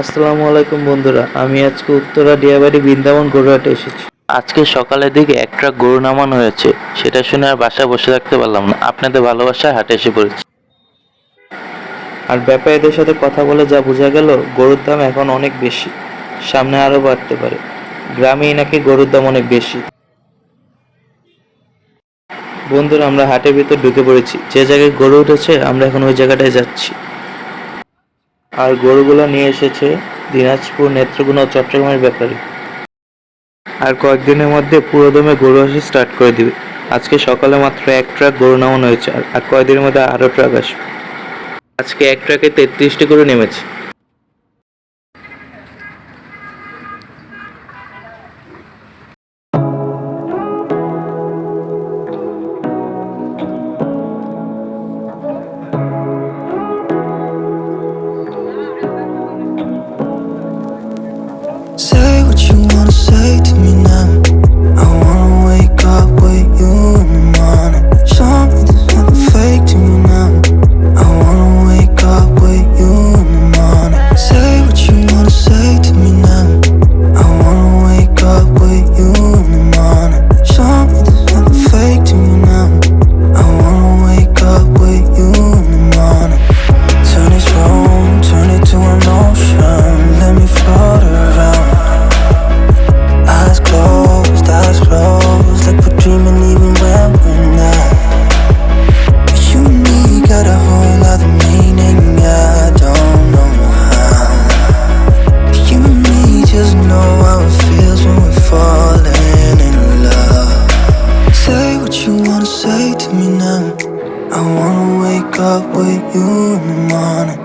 আসসালামু আলাইকুম বন্ধুরা, আমি আজকে উত্তরা ডিয়াবাড়ি বৃন্দাবন গরুহাটে এসেছি। আজকে সকালের দিকে এক ট্রাক গরু নামানো হয়েছে, সেটা শুনে আর বাসায় বসে থাকতে পারলাম না। আপনাদের ভালোবাসায় হাটে এসে পড়েছি। আর ব্যাপারীদের সাথে কথা বলে যা বোঝা গেল, গরুর দাম এখন অনেক বেশি, সামনে আরও বাড়তে পারে। গ্রামেই নাকি গরুর দাম অনেক বেশি। বন্ধুরা, আমরা হাটের ভিতর ঢুকে পড়েছি। যে জায়গায় গরু উঠেছে আমরা এখন ওই জায়গাটায় যাচ্ছি। আর গরুগুলো নিয়ে এসেছে দিনাজপুর, নেত্রকোনা ও চট্টগ্রামের ব্যাপারী। আর কয়েকদিনের মধ্যে পুরোদমে গরু আসা স্টার্ট করে দিবে। আজকে সকালে মাত্র এক ট্রাক গরু নামানো হয়েছে, আর কয়েকদিনের মধ্যে আরও ট্রাক আসবে। আজকে এক ট্রাকে 33টি গরু নেমেছে। Say what you wanna say to me now. I wanna wake up with you in the morning. Show me there's nothing fake to me now. I wanna wake up with you in the morning. Say what you wanna say to me now. I wanna wake up with you in the morning. Show me there's nothing fake to me now. I wanna wake up with you in the morning. Turn this room, turn it to an ocean. Let me float around. Eyes closed, like we're dreaming even when we're not. You and me got a whole other meaning, I don't know how. You and me just know how it feels when we're falling in love. Say what you wanna say to me now. I wanna wake up with you in the morning.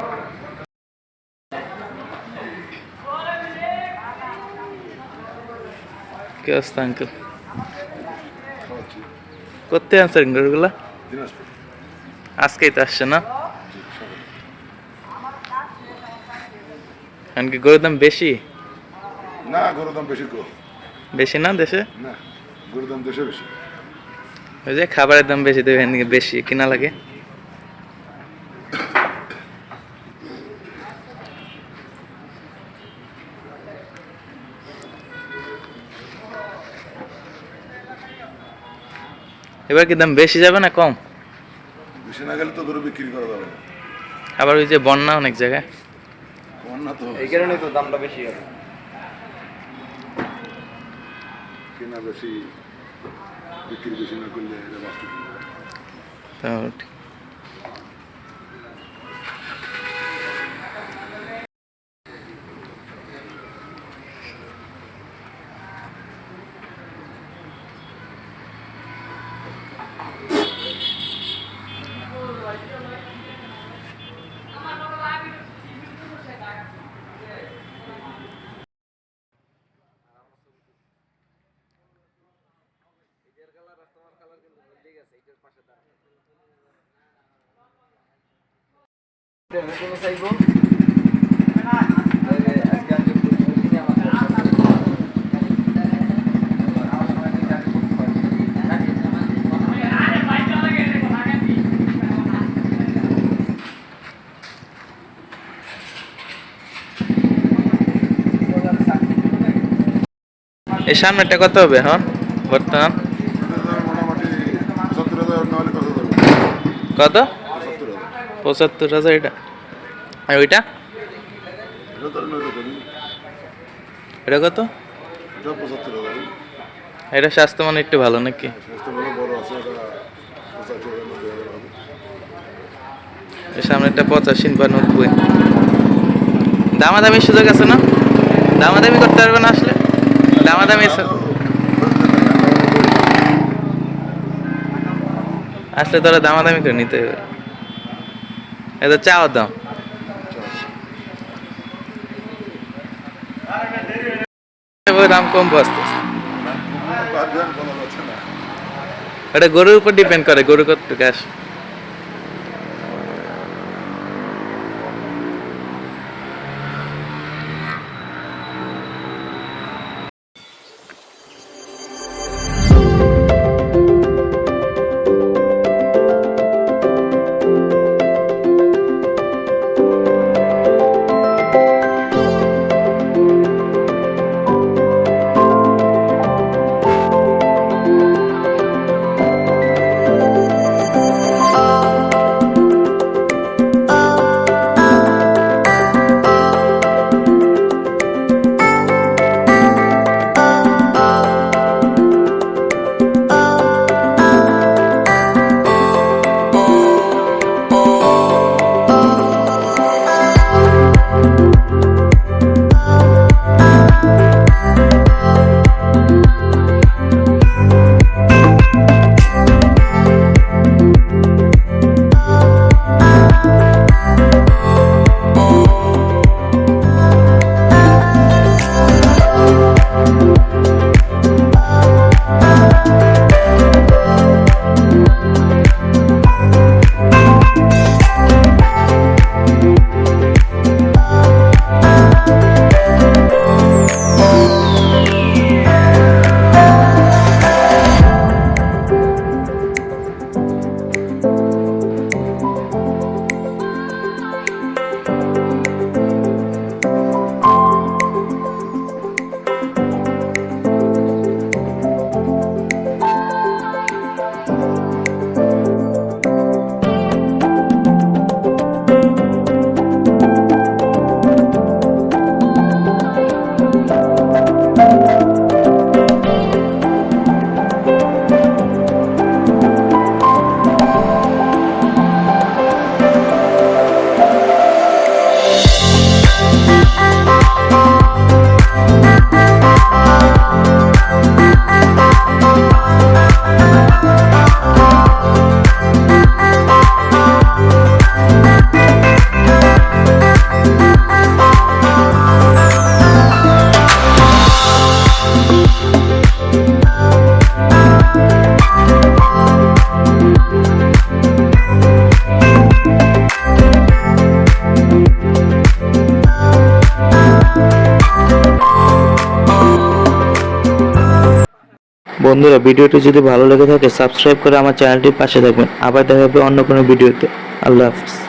কি অবস্থা uncle? করতে আনছেন গরুগুলা? আজকেই তো আসছে না? কারণ কি গরুর দাম বেশি? না, গরুর দাম বেশি কম। বেশি না দেশে? না, গরুর দাম দেশে বেশি। ওই যে খাবারের দাম বেশি, তো এখান থেকে বেশি কিনা লাগে। এবার কি দাম বেশি যাবে না কম? বেশি না গেলে তো গরু বিক্রি করা যাবে না। আবার ওই যে বন্যা অনেক জায়গায়, বন্যা তো এই কারণে তো দামটা বেশি হবে। কেনা বেশি, বিক্রি বেশি না করলে এটা বাস্তব। তাও ঠিক। এই সামনেটা কত হবে? হ্যাঁ, বর্তমান মোটামুটি ৭০,০০০ না হলে কত যাবে? কত? ৭০,০০০। ৭৫,০০০ এটা। আর ওইটা এটা তো নয় কত? এটা কত? এটা ৭৫,০০০। এটা স্বাস্থ্য মানে একটু ভালো নাকি? স্বাস্থ্য ভালো বড় আছে, এটা ৮৫,০০০ হবে। এই সামনেটা ৮৫ বা ৯০। দামাদামি সুযোগ আছে না? দামাদামি করতে পারবে না আসলে? দামাদামি আসলে তোরা দামাদামি করে নিতে হবে। এটা চাওয়ার দাম। দাম কম বসতে, এটা গরুর উপর ডিপেন্ড করে, গরু কত গ্যাস। বন্ধুরা, ভিডিওটি যদি ভালো লেগে থাকে সাবস্ক্রাইব করে আমার চ্যানেলটির পাশে থাকবেন। আবার দেখা হবে অন্য কোনো ভিডিওতে। আল্লাহ হাফিজ।